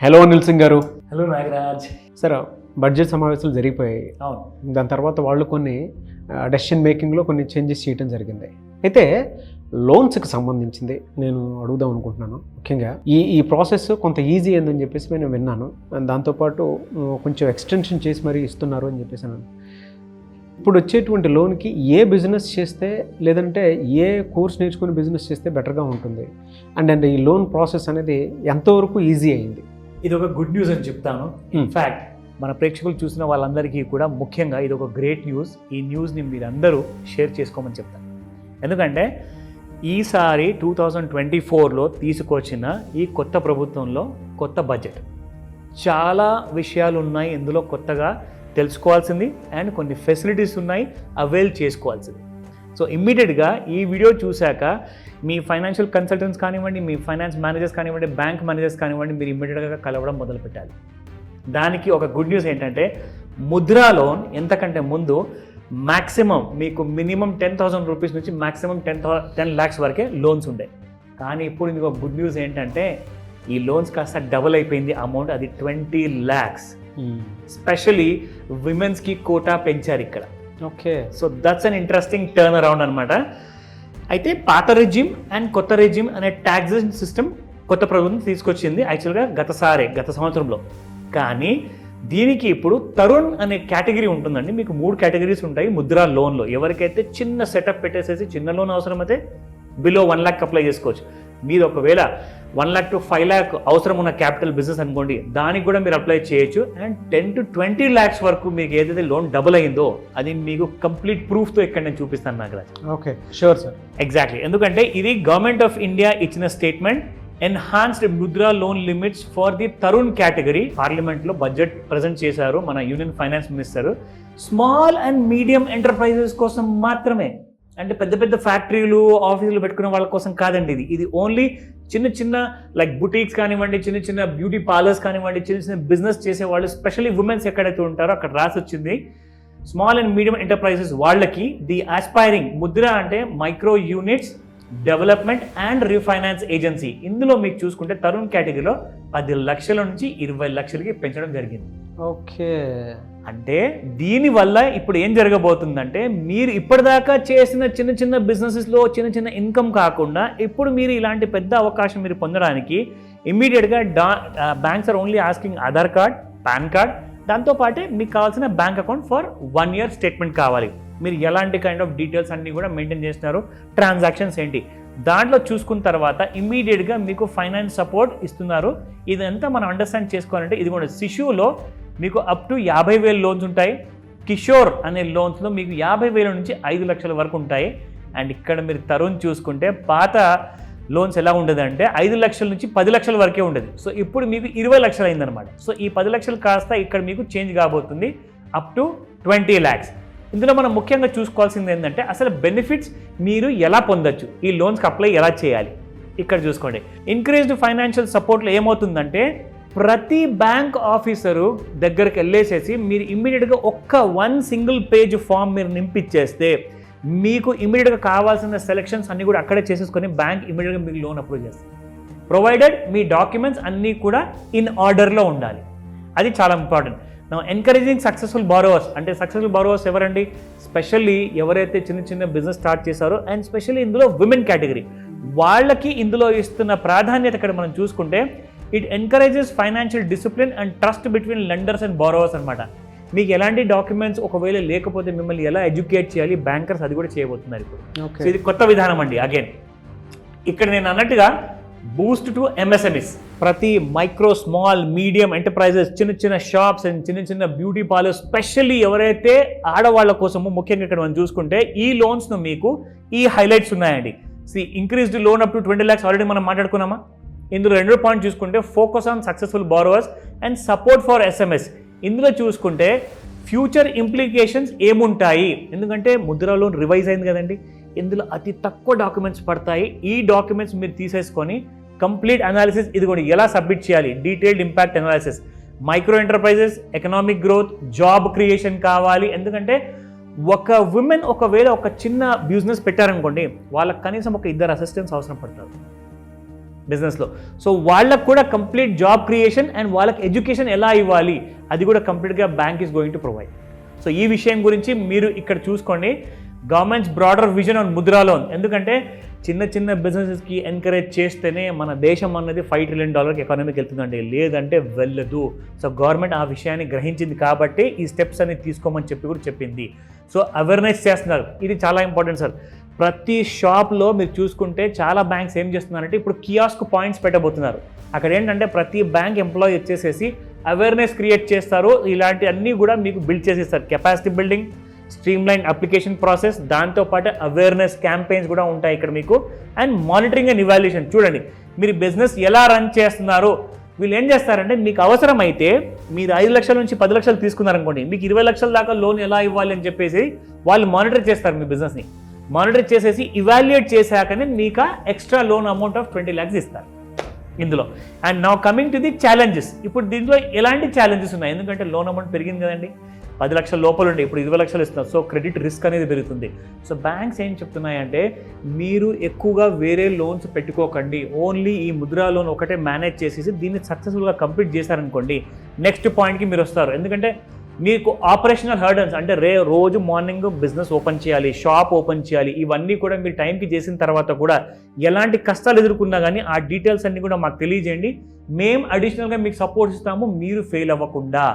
Hello Anil Singh గారు. Hello Nagaraj. Sir, budget సమావేశాలు జరిగిపోయాయి. అవును. దాని తర్వాత వాళ్ళు కొన్ని డెసిషన్ మేకింగ్లో కొన్ని చేంజెస్ చేయడం జరిగింది. అయితే లోన్స్కి సంబంధించింది నేను అడుగుదాం అనుకుంటున్నాను. ముఖ్యంగా ఈ ప్రాసెస్ కొంత ఈజీ అయిందని చెప్పేసి నేను విన్నాను. దాంతోపాటు కొంచెం ఎక్స్టెన్షన్ చేసి మరీ ఇస్తున్నారు అని చెప్పేసి అన్నాను. ఇప్పుడు వచ్చేటువంటి లోన్కి ఏ బిజినెస్ చేస్తే, లేదంటే ఏ కోర్స్ నేర్చుకుని బిజినెస్ చేస్తే బెటర్గా ఉంటుంది, అండ్ ఈ లోన్ ప్రాసెస్ అనేది ఎంతవరకు ఈజీ అయింది? ఇది ఒక గుడ్ న్యూస్ అని చెప్తాను. ఇన్ఫ్యాక్ట్ మన ప్రేక్షకులు చూసిన వాళ్ళందరికీ కూడా ముఖ్యంగా ఇది ఒక గ్రేట్ న్యూస్. ఈ న్యూస్ని మీరందరూ షేర్ చేసుకోమని చెప్తాను. ఎందుకంటే ఈసారి 2024లో తీసుకొచ్చిన ఈ కొత్త ప్రభుత్వంలో కొత్త బడ్జెట్ చాలా విషయాలు ఉన్నాయి. ఇందులో కొత్తగా తెలుసుకోవాల్సింది అండ్ కొన్ని ఫెసిలిటీస్ ఉన్నాయి, అవైల్ చేసుకోవాల్సింది. సో ఇమ్మీడియట్గా ఈ వీడియో చూశాక మీ ఫైనాన్షియల్ కన్సల్టెంట్స్ కానివ్వండి, మీ ఫైనాన్స్ మేనేజర్స్ కానివ్వండి, బ్యాంక్ మేనేజర్స్ కానివ్వండి, మీరు ఇమ్మీడియట్గా కలవడం మొదలుపెట్టాలి. దానికి ఒక గుడ్ న్యూస్ ఏంటంటే ముద్రా లోన్ ఎంతకంటే ముందు మ్యాక్సిమం మీకు మినిమం 10,000 రూపీస్ నుంచి మ్యాక్సిమం 10 lakhs వరకే లోన్స్ ఉండే. కానీ ఇప్పుడు ఇందుకు ఒక గుడ్ న్యూస్ ఏంటంటే ఈ లోన్స్ కాస్త డబుల్ అయిపోయింది అమౌంట్, అది 20 lakhs. స్పెషలీ విమెన్స్కి కోటా పెంచారు ఇక్కడ. Okay. So that's an interesting turn around అనమాట. అయితే పాత రెజ్యూమ్ అండ్ కొత్త రెజ్యూమ్ అనే ట్యాక్సేషన్ సిస్టమ్ కొత్త ప్రభుత్వం తీసుకొచ్చింది యాక్చువల్గా గత సంవత్సరంలో. కానీ దీనికి ఇప్పుడు తరుణ్ అనే కేటగిరీ ఉంటుందండి. మీకు 3 కేటగిరీస్ ఉంటాయి ముద్రా లోన్లో. ఎవరికైతే చిన్న సెటప్ పెట్టేసేసి చిన్న లోన్ అవసరమైతే బిలో 1 lakh అప్లై చేసుకోవచ్చు. మీరు ఒకవేళ 1 lakh to 5 lakh అవసరం ఉన్న క్యాపిటల్ బిజినెస్ అనుకోండి, దానికి కూడా మీరు అప్లై చేయొచ్చు. అండ్ 10 to 20 lakhs వరకు మీకు ఏదైతే లోన్ డబుల్ అయిందో అది మీకు కంప్లీట్ ప్రూఫ్తో ఇక్కడ నేను చూపిస్తాను Nagaraj. Okay, sure sir. Exactly. ఎందుకంటే ఇది గవర్నమెంట్ ఆఫ్ ఇండియా ఇచ్చిన statement. Enhanced Mudra loan limits for the Tarun category. పార్లమెంట్లో బడ్జెట్ ప్రజెంట్ చేశారు మన union finance minister. Small and medium enterprises కోసం మాత్రమే, అంటే పెద్ద పెద్ద ఫ్యాక్టరీలు ఆఫీసులు పెట్టుకునే వాళ్ళ కోసం కాదండి. ఇది ఓన్లీ చిన్న చిన్న లైక్ బుటీక్స్ కానివ్వండి, చిన్న చిన్న బ్యూటీ పార్లర్స్ కానివ్వండి, చిన్న చిన్న బిజినెస్ చేసే వాళ్ళు, స్పెషల్లీ ఉమెన్స్ ఎక్కడైతే ఉంటారో అక్కడ రాసి వచ్చింది స్మాల్ అండ్ మీడియం ఎంటర్ప్రైజెస్ వాళ్ళకి ది ఆస్పైరింగ్ ముద్ర అంటే micro units development and refinance agency. ఇందులో మీకు చూసుకుంటే తరుణ్ కేటగిరీలో 10 లక్షల నుంచి 20 లక్షలకి పెంచడం జరిగింది. ఓకే. అంటే దీనివల్ల ఇప్పుడు ఏం జరగబోతుందంటే మీరు ఇప్పటిదాకా చేసిన చిన్న చిన్న బిజినెసెస్లో చిన్న చిన్న ఇన్కమ్ కాకుండా ఇప్పుడు మీరు ఇలాంటి పెద్ద అవకాశం మీరు పొందడానికి ఇమ్మీడియట్గా banks are only asking Aadhaar card, PAN card, దాంతోపాటే మీకు కావాల్సిన bank account for 1 year statement కావాలి. మీరు ఎలాంటి కైండ్ ఆఫ్ డీటెయిల్స్ అన్నీ కూడా మెయింటైన్ చేస్తున్నారు, ట్రాన్సాక్షన్స్ ఏంటి, దాంట్లో చూసుకున్న తర్వాత ఇమ్మీడియట్గా మీకు ఫైనాన్స్ సపోర్ట్ ఇస్తున్నారు. ఇదంతా మనం అండర్స్టాండ్ చేసుకోవాలంటే ఇది కూడా శిశువులో మీకు అప్ టు 50,000 లోన్స్ ఉంటాయి. కిషోర్ అనే లోన్స్లో మీకు 50,000 నుంచి 5 లక్షల వరకు ఉంటాయి. అండ్ ఇక్కడ మీరు తరుణ్ చూసుకుంటే పాత లోన్స్ ఎలా ఉండదంటే 5 లక్షల నుంచి 10 లక్షల వరకే ఉండేది. సో ఇప్పుడు మీకు 20 లక్షలు అయిందనమాట. సో ఈ 10 లక్షలు కాస్త ఇక్కడ మీకు చేంజ్ కాబోతుంది అప్ టు 20 lakhs. ఇందులో మనం ముఖ్యంగా చూసుకోవాల్సింది ఏంటంటే అసలు బెనిఫిట్స్ మీరు ఎలా పొందొచ్చు, ఈ లోన్స్కి అప్లై ఎలా చేయాలి. ఇక్కడ చూసుకోండి, ఇంక్రీజ్డ్ ఫైనాన్షియల్ సపోర్ట్లో ఏమవుతుందంటే ప్రతి బ్యాంక్ ఆఫీసరు దగ్గరికి వెళ్ళేసేసి మీరు ఇమ్మీడియట్గా one single page ఫామ్ మీరు నింపిచ్చేస్తే మీకు ఇమ్మీడియట్గా కావాల్సిన సెలెక్షన్స్ అన్నీ కూడా అక్కడే చేసేసుకొని బ్యాంక్ ఇమ్మీడియట్గా మీకు లోన్ అప్రూవ్ చేస్తుంది. ప్రొవైడెడ్ మీ డాక్యుమెంట్స్ అన్నీ కూడా ఇన్ ఆర్డర్లో ఉండాలి. అది చాలా ఇంపార్టెంట్. నా ఎంకరేజింగ్ సక్సెస్ఫుల్ బారోవర్స్ అంటే సక్సెస్ఫుల్ బారోవర్స్ ఎవరండి? స్పెషల్లీ ఎవరైతే చిన్న చిన్న బిజినెస్ స్టార్ట్ చేశారో అండ్ స్పెషల్లీ ఇందులో విమెన్ కేటగిరీ వాళ్ళకి ఇందులో ఇస్తున్న ప్రాధాన్యత ఇక్కడ మనం చూసుకుంటే it encourages financial discipline and trust between lenders and borrowers అనమాట. మీకు ఎలాంటి డాక్యుమెంట్స్ ఒకవేళ లేకపోతే మిమ్మల్ని ఎలా ఎడ్యుకేట్ చేయాలి బ్యాంకర్స్ అది కూడా చేయబోతున్నారు ఇప్పుడు. సో ఇది కొత్త విధానం అండి. అగైన్ ఇక్కడ నేను అన్నట్టుగా బూస్ట్ టు ఎంఎస్ఎంఈస్. ప్రతి మైక్రో స్మాల్ మీడియం ఎంటర్ప్రైజెస్, చిన్న చిన్న షాప్స్ అండ్ చిన్న చిన్న బ్యూటీ పార్లర్స్, స్పెషల్లీ ఎవరైతే ఆడవాళ్ళ కోసము ముఖ్యంగా ఇక్కడ మనం చూసుకుంటే ఈ లోన్స్ను మీకు ఈ హైలైట్స్ ఉన్నాయండి. Increased loan up to 20 lakhs already మనం మాట్లాడుకున్నామా. ఇందులో 2 పాయింట్ చూసుకుంటే focus on successful borrowers and support for SMS. ఇందులో చూసుకుంటే ఫ్యూచర్ ఇంప్లికేషన్స్ ఏముంటాయి, ఎందుకంటే ముద్రా లోన్ రివైజ్ అయింది కదండి. ఇందులో అతి తక్కువ డాక్యుమెంట్స్ పడతాయి. ఈ డాక్యుమెంట్స్ మీరు తీసేసుకొని కంప్లీట్ అనాలిసిస్ ఇది కూడా ఎలా సబ్మిట్ చేయాలి, detailed impact analysis, micro enterprises, economic growth, job creation కావాలి. ఎందుకంటే ఒక ఉమెన్ ఒకవేళ ఒక చిన్న బిజినెస్ పెట్టారనుకోండి వాళ్ళకి కనీసం ఒక 2 అసిస్టెంట్స్ అవసరం పడతారు. బిజినెస్లో. సో వాళ్ళకు కూడా కంప్లీట్ జాబ్ క్రియేషన్ అండ్ వాళ్ళకి ఎడ్యుకేషన్ ఎలా ఇవ్వాలి అది కూడా కంప్లీట్గా bank is going to provide. So ఈ విషయం గురించి మీరు ఇక్కడ చూసుకోండి, governments broader vision on Mudra loan. ఎందుకంటే చిన్న చిన్న బిజినెసెస్కి ఎంకరేజ్ చేస్తేనే మన దేశం అన్నది $5 trillion ఎకానమీకి వెళ్తుందండి, లేదంటే వెళ్ళదు. సో గవర్నమెంట్ ఆ విషయాన్ని గ్రహించింది కాబట్టి ఈ స్టెప్స్ అనేది తీసుకోమని చెప్పి కూడా చెప్పింది. సో అవేర్నెస్ చేస్తున్నారు, ఇది చాలా ఇంపార్టెంట్ సార్. ప్రతి షాప్లో మీరు చూసుకుంటే చాలా బ్యాంక్స్ ఏం చేస్తున్నారంటే ఇప్పుడు కియాస్క్ పాయింట్స్ పెట్టబోతున్నారు. అక్కడ ఏంటంటే ప్రతి బ్యాంక్ ఎంప్లాయీ వచ్చేసేసి అవేర్నెస్ క్రియేట్ చేస్తారు, ఇలాంటి అన్నీ కూడా మీకు బిల్డ్ చేసేస్తారు. Capacity building, streamline application process, దాంతోపాటు అవేర్నెస్ క్యాంపెయిన్స్ కూడా ఉంటాయి ఇక్కడ మీకు. And monitoring and evaluation. చూడండి మీరు బిజినెస్ ఎలా రన్ చేస్తున్నారు. వీళ్ళు ఏం చేస్తారంటే మీకు అవసరమైతే మీరు 5 లక్షల నుంచి 10 లక్షలు తీసుకున్నారనుకోండి, మీకు 20 లక్షల దాకా లోన్ ఎలా ఇవ్వాలి అని చెప్పేసి వాళ్ళు మానిటర్ చేస్తారు మీ బిజినెస్ని. మానిటర్ చేసేసి ఇవాల్యుయేట్ చేశాకనే మీకు extra loan amount of 20 lakhs ఇస్తారు ఇందులో. And now coming to the challenges. ఇప్పుడు దీంట్లో ఎలాంటి ఛాలెంజెస్ ఉన్నాయి, ఎందుకంటే లోన్ అమౌంట్ పెరిగింది కదండి, 10 లక్షల లోపల ఉండే ఇప్పుడు 20 లక్షలు ఇస్తున్నారు. సో క్రెడిట్ రిస్క్ అనేది పెరుగుతుంది. సో బ్యాంక్స్ ఏం చెప్తున్నాయంటే మీరు ఎక్కువగా వేరే లోన్స్ పెట్టుకోకండి, ఓన్లీ ఈ ముద్రా లోన్ ఒకటే మేనేజ్ చేసేసి దీన్ని సక్సెస్ఫుల్గా కంప్లీట్ చేశారనుకోండి నెక్స్ట్ పాయింట్కి మీరు వస్తారు. ఎందుకంటే మీకు ఆపరేషనల్ హర్డల్స్ అంటే రోజు మార్నింగ్ బిజినెస్ ఓపెన్ చేయాలి, షాప్ ఓపెన్ చేయాలి, ఇవన్నీ కూడా మీరు టైంకి చేసిన తర్వాత కూడా ఎలాంటి కష్టాలు ఎదుర్కొన్నా కానీ ఆ డీటెయిల్స్ అన్నీ కూడా మాకు తెలియజేయండి, మేము అడిషనల్గా మీకు సపోర్ట్ ఇస్తాము, మీరు ఫెయిల్ అవ్వకుండా.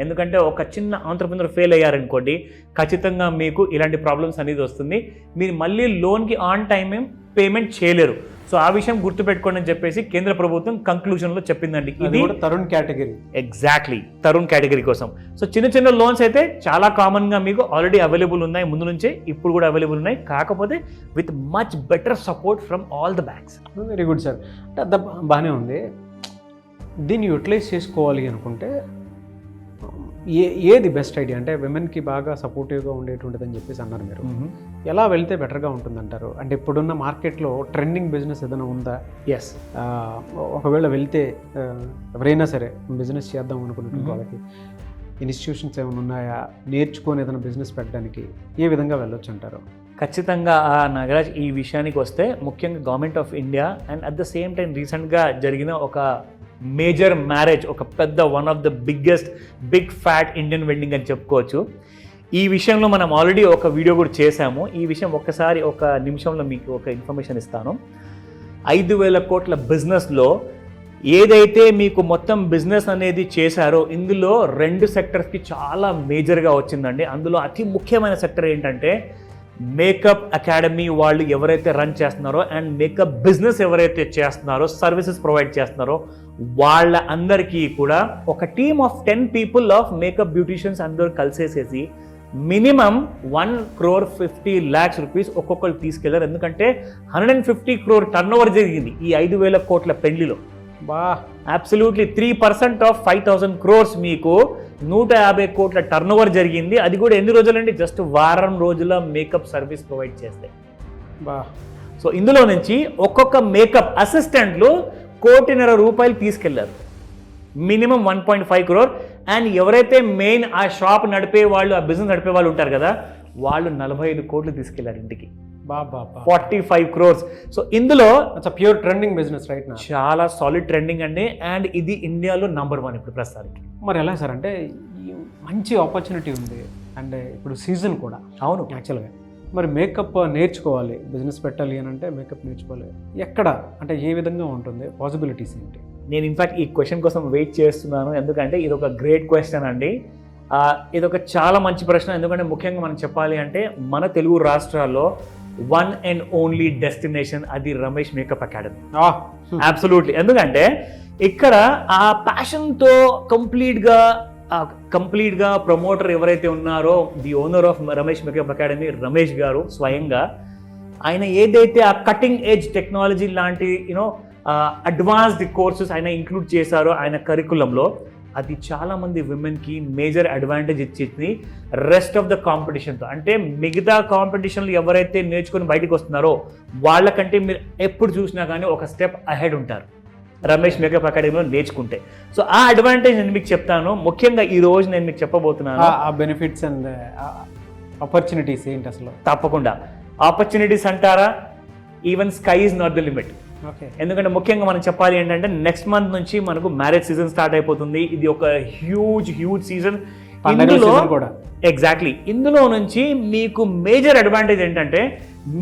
ఎందుకంటే ఒక చిన్న ఆంట్రప్రెన్యూర్ ఫెయిల్ అయ్యారనుకోండి ఖచ్చితంగా మీకు ఇలాంటి ప్రాబ్లమ్స్ అనేది వస్తుంది, మీరు మళ్ళీ లోన్కి ఆన్ టైం పేమెంట్ చేయలేరు. సో ఆ విషయం గుర్తుపెట్టుకోండి అని చెప్పేసి కేంద్ర ప్రభుత్వం కంక్లూజన్లో చెప్పిందండి. ఇది Tarun category, exactly Tarun category కోసం. సో చిన్న చిన్న లోన్స్ అయితే చాలా కామన్గా మీకు ఆల్రెడీ అవైలబుల్ ఉన్నాయి, ముందు నుంచే ఇప్పుడు కూడా అవైలబుల్ ఉన్నాయి, కాకపోతే with much better support from all the banks. Very good sir. అంటే అది బాగానే ఉంది. దీన్ని యూటిలైజ్ చేసుకోవాలి అనుకుంటే ఏది బెస్ట్ ఐడియా? అంటే విమెన్కి బాగా సపోర్టివ్గా ఉండేటువంటిది అని చెప్పేసి అన్నారు మీరు. ఎలా వెళ్తే బెటర్గా ఉంటుందంటారు? అంటే ఇప్పుడున్న మార్కెట్లో ట్రెండింగ్ బిజినెస్ ఏదైనా ఉందా? ఎస్, ఒకవేళ వెళ్తే ఎవరైనా సరే బిజినెస్ చేద్దాం అనుకున్నటువంటి వాళ్ళకి ఇన్స్టిట్యూషన్స్ ఏమైనా ఉన్నాయా, నేర్చుకొని ఏదైనా బిజినెస్ పెట్టడానికి ఏ విధంగా వెళ్ళొచ్చు అంటారు? ఖచ్చితంగా నాగరాజ్, ఈ విషయానికి వస్తే ముఖ్యంగా government of India and at the same time రీసెంట్గా జరిగిన ఒక మేజర్ మ్యారేజ్, ఒక పెద్ద one of the big fat Indian wedding అని చెప్పుకోవచ్చు. ఈ విషయంలో మనం ఆల్రెడీ ఒక వీడియో కూడా చేశాము. ఈ విషయం ఒక్కసారి ఒక నిమిషంలో మీకు ఒక ఇన్ఫర్మేషన్ ఇస్తాను. 5,000 కోట్ల బిజినెస్లో ఏదైతే మీకు మొత్తం బిజినెస్ అనేది చేశారో ఇందులో 2 సెక్టర్స్కి చాలా మేజర్గా వచ్చిందండి. అందులో అతి ముఖ్యమైన సెక్టర్ ఏంటంటే మేకప్ అకాడమీ వాళ్ళు ఎవరైతే రన్ చేస్తున్నారో అండ్ మేకప్ బిజినెస్ ఎవరైతే చేస్తున్నారో, సర్వీసెస్ ప్రొవైడ్ చేస్తున్నారో వాళ్ళ అందరికీ కూడా ఒక team of 10 people of makeup beauticians అందరూ కలిసేసేసి మినిమం 1,50 lakhs rupees ఒక్కొక్కరు తీసుకెళ్లారు. ఎందుకంటే 150 crore టర్న్ ఓవర్ జరిగింది ఈ 5,000 కోట్ల పెళ్లిలో. అబ్సల్యూట్లీ 3% ఆఫ్ 5,000 crores మీకు 150 కోట్ల టర్న్ ఓవర్ జరిగింది. అది కూడా ఎన్ని రోజులండి? జస్ట్ వారం రోజుల మేకప్ సర్వీస్ ప్రొవైడ్ చేస్తాయి. సో ఇందులో నుంచి ఒక్కొక్క మేకప్ అసిస్టెంట్లు 1.5 కోటి తీసుకెళ్లారు, మినిమం 1.5 crore. అండ్ ఎవరైతే మెయిన్ ఆ షాప్ నడిపే వాళ్ళు, ఆ బిజినెస్ నడిపే వాళ్ళు ఉంటారు కదా, వాళ్ళు 45 కోట్లు తీసుకెళ్లారు ఇంటికి, 45 crores. సో ఇందులో ప్యూర్ ట్రెండింగ్ బిజినెస్ రైట్ నా, చాలా సాలిడ్ ట్రెండింగ్ అండి. అండ్ ఇది ఇండియాలో నంబర్ 1 ఇప్పుడు ప్రస్తుతానికి. మరి ఎలా సార్? అంటే మంచి ఆపర్చునిటీ ఉంది అండ్ ఇప్పుడు సీజన్ కూడా. అవును, యాక్చువల్గా మరి మేకప్ నేర్చుకోవాలి, బిజినెస్ పెట్టాలి అని అంటే మేకప్ నేర్చుకోవాలి ఎక్కడ, అంటే ఏ విధంగా ఉంటుంది, పాసిబిలిటీస్ ఏంటి? నేను ఇన్ఫాక్ట్ ఈ క్వశ్చన్ కోసం వెయిట్ చేస్తున్నాను, ఎందుకంటే ఇది ఒక గ్రేట్ క్వశ్చన్ అండి. ఇది ఒక చాలా మంచి ప్రశ్న. ఎందుకంటే ముఖ్యంగా మనం చెప్పాలి అంటే మన తెలుగు రాష్ట్రాల్లో వన్ అండ్ ఓన్లీ డెస్టినేషన్ అది రమేష్ మేకప్ అకాడమీ. అబ్సల్యూట్లీ. ఎందుకంటే ఇక్కడ ఆ ప్యాషన్తో కంప్లీట్గా ప్రమోటర్ ఎవరైతే ఉన్నారో, the owner of Ramesh makeup academy Ramesh గారు స్వయంగా ఆయన ఏదైతే ఆ కటింగ్ ఎడ్జ్ టెక్నాలజీ లాంటి అడ్వాన్స్డ్ కోర్సెస్ ఆయన ఇంక్లూడ్ చేశారో ఆయన కరికులంలో, అది చాలామంది విమెన్కి మేజర్ అడ్వాంటేజ్ ఇచ్చింది రెస్ట్ ఆఫ్ ద కాంపిటీషన్తో. అంటే మిగతా కాంపిటీషన్లు ఎవరైతే నేర్చుకుని బయటకు వస్తున్నారో వాళ్ళకంటే మీరు ఎప్పుడు చూసినా కానీ ఒక స్టెప్ అహెడ్ ఉంటారు రమేష్ మేకప్ అకాడమీలో నేర్చుకుంటే. సో ఆ అడ్వాంటేజ్ నేను మీకు చెప్తాను. ముఖ్యంగా ఈ రోజు నేను మీకు చెప్పబోతున్నాను ఆ బెనిఫిట్స్ అండ్ ఆపర్చునిటీస్ ఏంటి అసలు. తప్పకుండా. ఆపర్చునిటీస్ అంటారా, even sky is not the limit. Okay. ఎందుకంటే ముఖ్యంగా మనం చెప్పాలి ఏంటంటే నెక్స్ట్ మంత్ నుంచి మనకు మ్యారేజ్ సీజన్ స్టార్ట్ అయిపోతుంది. ఇది ఒక హ్యూజ్ సీజన్. ఇందులో కూడా ఎగ్జాక్ట్లీ ఇందులో నుంచి మీకు మేజర్ అడ్వాంటేజ్ ఏంటంటే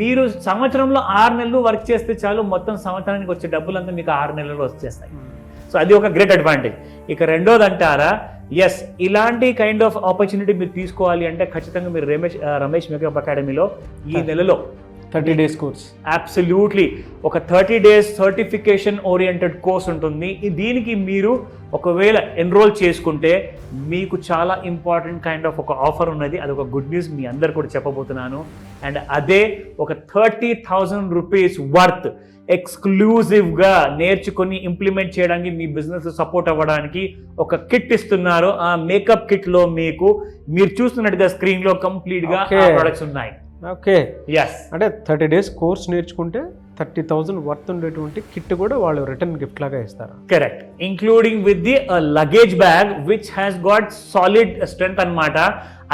మీరు సంవత్సరంలో 6 నెలలు వర్క్ చేస్తే చాలు, మొత్తం సంవత్సరానికి వచ్చే డబ్బులంతా మీకు 6 నెలల్లో వచ్చేస్తాయి. సో అది ఒక గ్రేట్ అడ్వాంటేజ్. ఇక రెండోది అంటారా, ఎస్, ఇలాంటి కైండ్ ఆఫ్ ఆపర్చునిటీ మీరు తీసుకోవాలి అంటే ఖచ్చితంగా మీరు రమేష్ మేకప్ అకాడమీలో ఈ నెలలో 30 days కోర్స్, అబ్సల్యూట్లీ ఒక 30 days సర్టిఫికేషన్ ఓరియంటెడ్ కోర్స్ ఉంటుంది. దీనికి మీరు ఒకవేళ ఎన్రోల్ చేసుకుంటే మీకు చాలా ఇంపార్టెంట్ కైండ్ ఆఫ్ ఒక ఆఫర్ ఉన్నది. అది ఒక గుడ్ న్యూస్ మీ అందరు కూడా చెప్పబోతున్నాను. అండ్ అదే ఒక 30,000 రూపీస్ వర్త్ ఎక్స్క్లూజివ్గా నేర్చుకొని ఇంప్లిమెంట్ చేయడానికి, మీ బిజినెస్ సపోర్ట్ అవ్వడానికి ఒక కిట్ ఇస్తున్నారు. ఆ మేకప్ కిట్లో మీరు చూస్తున్నట్టుగా స్క్రీన్లో కంప్లీట్గా ప్రొడక్ట్స్ ఉన్నాయి. ఓకే, ఎస్, అంటే 30 days కోర్స్ నేర్చుకుంటే 30,000 వర్త్ ఉండేటువంటి కిట్ కూడా వాళ్ళు రిటర్న్ గిఫ్ట్ లాగా ఇస్తారు. Correct, including with the luggage bag which has got solid strength అన్నమాట.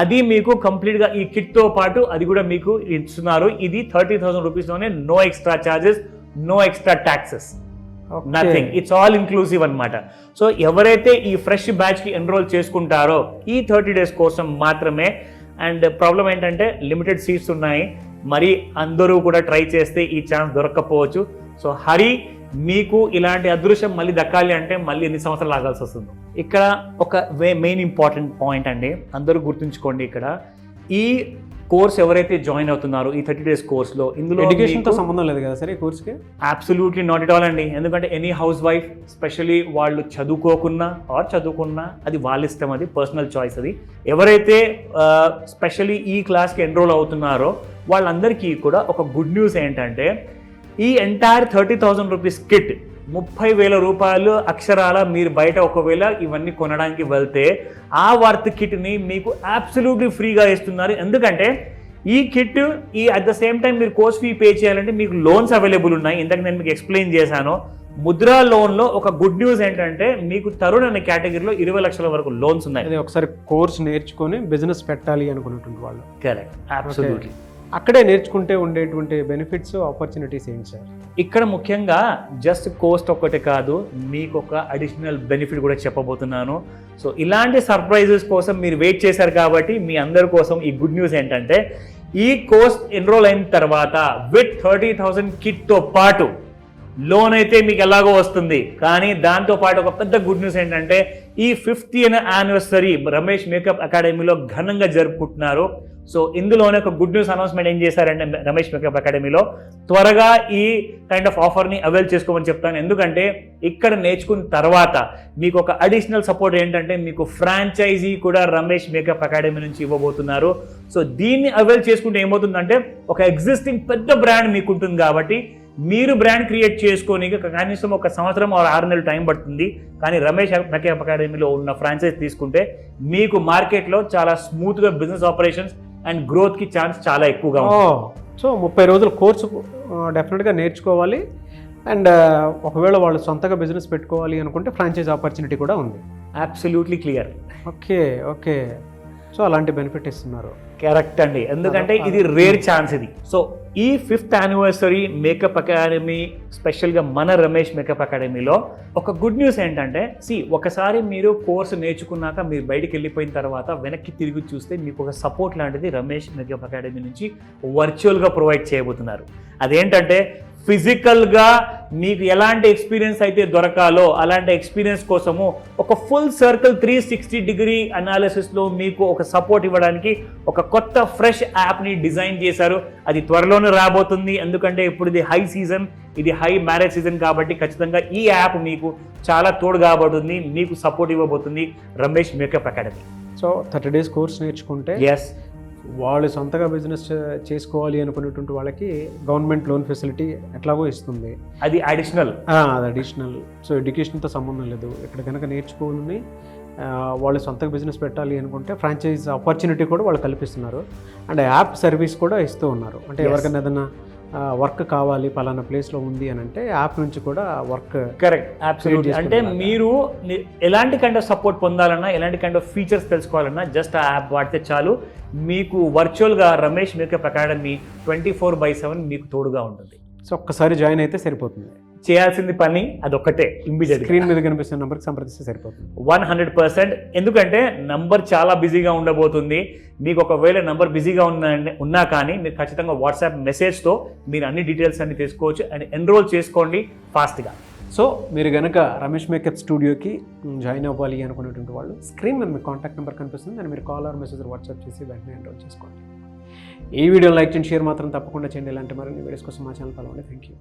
అది మీకు కంప్లీట్గా ఈ కిట్తో పాటు అది కూడా మీకు ఇస్తున్నారు. ఇది 30,000 రూపీస్లోనే, no extra charges, no extra taxes, nothing, it's all inclusive అన్నమాట. సో ఎవరైతే ఈ ఫ్రెష్ బ్యాచ్కి ఎన్రోల్ చేసుకుంటారో ఈ 30 days కోసం మాత్రమే. అండ్ ప్రాబ్లం ఏంటంటే లిమిటెడ్ సీట్స్ ఉన్నాయి, మరి అందరూ కూడా ట్రై చేస్తే ఈ ఛాన్స్ దొరక్కపోవచ్చు. సో హరి, మీకు ఇలాంటి అదృశ్యం మళ్ళీ దక్కాలి అంటే మళ్ళీ ఎన్ని సంవత్సరాలు ఆగాల్సి వస్తుంది. ఇక్కడ ఒక మెయిన్ ఇంపార్టెంట్ పాయింట్ అండి, అందరూ గుర్తుంచుకోండి. ఇక్కడ ఈ కోర్స్ ఎవరైతే జాయిన్ అవుతున్నారో ఈ 30 days కోర్స్లో, ఇందులో ఎడ్యుకేషన్తో సంబంధం లేదు కదా సార్ ఈ కోర్స్కి? అబ్సల్యూట్లీ నాట్ ఎట్ ఆల్ అండి. ఎందుకంటే ఎనీ హౌస్ వైఫ్, స్పెషలీ వాళ్ళు చదువుకోకున్నా అది వాళ్ళ ఇష్టం, అది పర్సనల్ చాయిస్. అది ఎవరైతే స్పెషలీ ఈ క్లాస్కి ఎన్రోల్ అవుతున్నారో వాళ్ళందరికీ కూడా ఒక గుడ్ న్యూస్ ఏంటంటే ఈ ఎంటైర్ 30,000 రూపీస్ కిట్ 30,000 రూపాయలు అక్షరాల మీరు బయట ఒకవేళ ఇవన్నీ కొనడానికి వెళ్తే ఆ వర్త్ కిట్ని మీకు అబ్సల్యూట్లీ ఫ్రీగా ఇస్తున్నారు. ఎందుకంటే ఈ kit at the same time మీరు కోర్స్ ఫీ పే చేయాలంటే మీకు లోన్స్ అవైలబుల్ ఉన్నాయి. ఇందాక నేను మీకు ఎక్స్ప్లెయిన్ చేశాను. ముద్రా లోన్లో ఒక గుడ్ న్యూస్ ఏంటంటే మీకు తరుణ్ అనే కేటగిరీలో 20 లక్షల వరకు లోన్స్ ఉన్నాయి. ఒకసారి కోర్స్ నేర్చుకొని బిజినెస్ పెట్టాలి అనుకున్నటువంటి వాళ్ళు. Correct, absolutely. అక్కడే నేర్చుకుంటే ఉండేటువంటి బెనిఫిట్స్, ఆపర్చునిటీస్ ఏంటి సార్? ఇక్కడ ముఖ్యంగా జస్ట్ కోస్ట్ ఒక్కటే కాదు, మీకు ఒక అడిషనల్ బెనిఫిట్ కూడా చెప్పబోతున్నాను. సో ఇలాంటి సర్ప్రైజెస్ కోసం మీరు వెయిట్ చేశారు కాబట్టి మీ అందరి కోసం ఈ గుడ్ న్యూస్ ఏంటంటే ఈ కోర్స్ ఎన్రోల్ అయిన తర్వాత విత్ 30,000 కిట్తో పాటు లోన్ అయితే మీకు ఎలాగో వస్తుంది. కానీ దాంతో పాటు ఒక పెద్ద గుడ్ న్యూస్ ఏంటంటే ఈ 50th యానివర్సరీ రమేష్ మేకప్ అకాడమీలో ఘనంగా జరుపుకుంటున్నారు. సో ఇందులోనే ఒక గుడ్ న్యూస్ అనౌన్స్మెంట్ ఏం చేశారంటే రమేష్ మేకప్ అకాడమీలో త్వరగా ఈ కైండ్ ఆఫ్ ఆఫర్ని అవైల్ చేసుకోమని చెప్తాను. ఎందుకంటే ఇక్కడ నేర్చుకున్న తర్వాత మీకు ఒక అడిషనల్ సపోర్ట్ ఏంటంటే మీకు ఫ్రాంచైజీ కూడా రమేష్ మేకప్ అకాడమీ నుంచి ఇవ్వబోతున్నారు. సో దీన్ని అవైల్ చేసుకుంటే ఏమవుతుందంటే ఒక ఎగ్జిస్టింగ్ పెద్ద బ్రాండ్ మీకు ఉంటుంది కాబట్టి మీరు బ్రాండ్ క్రియేట్ చేసుకొని కనీసం ఒక సంవత్సరం 6 నెలలు టైం పడుతుంది. కానీ రమేష్ మేకప్ అకాడమీలో ఉన్న ఫ్రాంచైజ్ తీసుకుంటే మీకు మార్కెట్లో చాలా స్మూత్గా బిజినెస్ ఆపరేషన్స్ అండ్ గ్రోత్కి ఛాన్స్ చాలా ఎక్కువగా ఉంది. సో 30 రోజుల కోర్సు డెఫినెట్గా నేర్చుకోవాలి. అండ్ ఒకవేళ వాళ్ళు సొంతగా బిజినెస్ పెట్టుకోవాలి అనుకుంటే ఫ్రాంచైజ్ ఆపర్చునిటీ కూడా ఉంది. Absolutely clear. ఓకే, సో అలాంటి బెనిఫిట్ ఇస్తున్నారు. కరెక్ట్ అండి, ఎందుకంటే ఇది రేర్ ఛాన్స్ ఇది. సో ఈ 5th యానివర్సరీ మేకప్ అకాడమీ, స్పెషల్గా మన రమేష్ మేకప్ అకాడమీలో ఒక గుడ్ న్యూస్ ఏంటంటే ఒకసారి మీరు కోర్సు నేర్చుకున్నాక మీరు బయటికి వెళ్ళిపోయిన తర్వాత వెనక్కి తిరిగి చూస్తే మీకు ఒక సపోర్ట్ లాంటిది రమేష్ మేకప్ అకాడమీ నుంచి వర్చువల్గా ప్రొవైడ్ చేయబోతున్నారు. అదేంటంటే ఫిజికల్గా మీకు ఎలాంటి ఎక్స్పీరియన్స్ అయితే దొరకాలో అలాంటి ఎక్స్పీరియన్స్ కోసము ఒక ఫుల్ సర్కిల్ 360 అనాలిసిస్లో మీకు ఒక సపోర్ట్ ఇవ్వడానికి ఒక కొత్త ఫ్రెష్ యాప్ని డిజైన్ చేశారు. అది త్వరలోనే రాబోతుంది. ఎందుకంటే ఇప్పుడు ఇది హై సీజన్, ఇది హై మ్యారేజ్ సీజన్ కాబట్టి ఖచ్చితంగా ఈ యాప్ మీకు చాలా తోడు కాబోతుంది, మీకు సపోర్ట్ ఇవ్వబోతుంది Ramesh makeup academy. So 30 days course నేర్చుకుంటే ఎస్, వాళ్ళు సొంతగా బిజినెస్ చేసుకోవాలి అనుకునేటువంటి వాళ్ళకి గవర్నమెంట్ లోన్ ఫెసిలిటీ ఎట్లాగో ఇస్తుంది. అది అడిషనల్. సో ఎడ్యుకేషన్తో సంబంధం లేదు. ఇక్కడ కనుక నేర్చుకోవాలని వాళ్ళు సొంతగా బిజినెస్ పెట్టాలి అనుకుంటే ఫ్రాంచైజ్ ఆపర్చునిటీ కూడా వాళ్ళు కల్పిస్తున్నారు. అండ్ యాప్ సర్వీస్ కూడా ఇస్తూ ఉన్నారు. అంటే ఎవరికైనా ఏదైనా వర్క్ కావాలి పలానా ప్లేస్లో ఉంది అని అంటే యాప్ నుంచి కూడా వర్క్. Correct, absolutely. అంటే మీరు ఎలాంటి కైండ్ ఆఫ్ సపోర్ట్ పొందాలన్నా, ఎలాంటి కైండ్ ఆఫ్ ఫీచర్స్ తెలుసుకోవాలన్నా జస్ట్ ఆ యాప్ వాడితే చాలు. మీకు వర్చువల్గా రమేష్ మేకప్ అకాడమీ 24/7 మీకు తోడుగా ఉంటుంది. సో ఒక్కసారి జాయిన్ అయితే సరిపోతుంది. చేయాల్సింది పని అదొక్కటే ఇమ్మీడియట్ స్క్రీన్ మీద కనిపిస్తున్న నెంబర్కి సంప్రదిస్తే సరిపోతుంది. 100%. ఎందుకంటే నంబర్ చాలా బిజీగా ఉండబోతుంది. మీకు ఒకవేళ నంబర్ బిజీగా ఉన్నా కానీ మీరు ఖచ్చితంగా వాట్సాప్ మెసేజ్తో మీరు అన్ని డీటెయిల్స్ అన్ని తీసుకోవచ్చు అండ్ ఎన్రోల్ చేసుకోండి ఫాస్ట్గా. సో మీరు కనుక రమేష్ మేకప్ స్టూడియోకి జాయిన్ అవ్వాలి అనుకునేటువంటి వాళ్ళు స్క్రీన్ మీద మీకు కాంటాక్ట్ నెంబర్ కనిపిస్తుంది, దాన్ని మీరు కాల్ ఆర్ మెసేజ్ వాట్సాప్ చేసి వెంటనే ఎన్రోల్ చేసుకోండి. ఈ వీడియో లైక్ చేయండి, షేర్ మాత్రం తప్పకుండా చేయండి. ఇలాంటి మరిన్ని వీడియోస్ కోసం మా ఛానల్ ఫాలో అవ్వండి. Thank you.